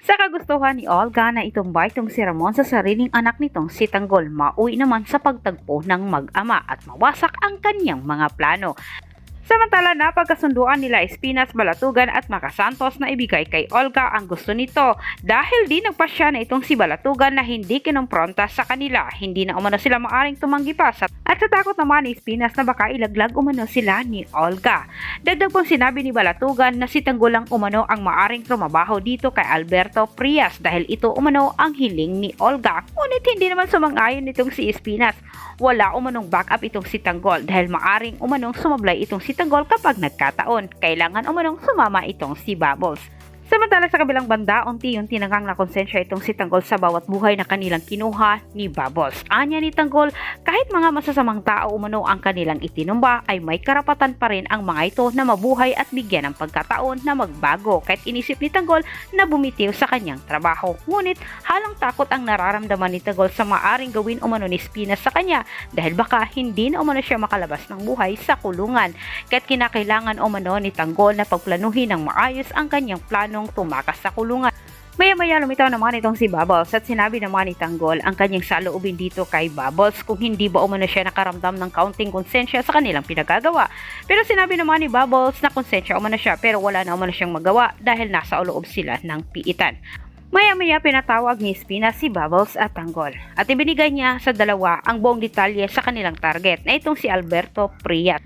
Sa kagustuhan ni Olga na itumbay itong si Ramon sa sariling anak nitong si Tanggol, mauwi naman sa pagtagpo ng mag-ama at mawasak ang kanyang mga plano. Samantala, napagkasunduan nila Espinas, Balatugan at Makasantos na ibigay kay Olga ang gusto nito dahil di nagpasya na itong si Balatugan na hindi kinumpronta sa kanila. Hindi na umano sila maaring tumanggi pa at sa takot naman ni Espinas na baka ilaglag umano sila ni Olga. Dagdag pong sinabi ni Balatugan na si Tanggol lang umano ang maaring trumabaho dito kay Alberto Frias dahil ito umano ang hiling ni Olga. Ngunit hindi naman sumang-ayon nitong si Espinas. Wala umanong backup itong si Tanggol dahil maaring umanong sumablay itong si Tanggol kapag nagkataon. Kailangan umanong sumama itong si Bubbles. Samantala sa kabilang banda, unti-unti nangang nakonsensya itong si Tanggol sa bawat buhay na kanilang kinuha ni Bubbles. Anya ni Tanggol, kahit mga masasamang tao umano ang kanilang itinumba, ay may karapatan pa rin ang mga ito na mabuhay at bigyan ng pagkataon na magbago kahit inisip ni Tanggol na bumitiw sa kanyang trabaho. Ngunit halang takot ang nararamdaman ni Tanggol sa maaring gawin umano ni Espinas sa kanya dahil baka hindi na umano siya makalabas ng buhay sa kulungan. Kaya't kinakailangan umano ni Tanggol na pagplanuhin ng maayos ang kanyang planong tumakas sa kulungan. Maya-maya lumitaw naman itong si Bubbles at sinabi naman ni Tanggol ang kanyang saloobin dito kay Bubbles kung hindi ba umano siya nakaramdam ng kaunting konsensya sa kanilang pinagagawa. Pero sinabi naman ni Bubbles na konsensya umano siya pero wala na umano siyang magawa dahil nasa loob sila ng piitan. Maya-maya pinatawag ni Espinas si Bubbles at Tanggol at ibinigay niya sa dalawa ang buong detalye sa kanilang target na itong si Alberto Frias.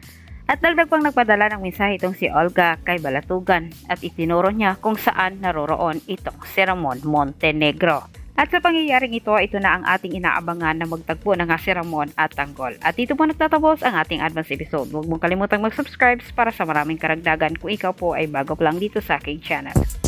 At dagdag pang nagpadala ng mensahe itong si Olga kay Balatugan at itinuro niya kung saan naroroon itong si Ramon Montenegro. At sa pangyayaring ito na ang ating inaabangan na magtagpo ng si Ramon at Tanggol. At dito po nagtatapos ang ating advance episode. Huwag mong kalimutang mag-subscribe para sa maraming karagdagan kung ikaw po ay bago pa lang dito sa aking channel.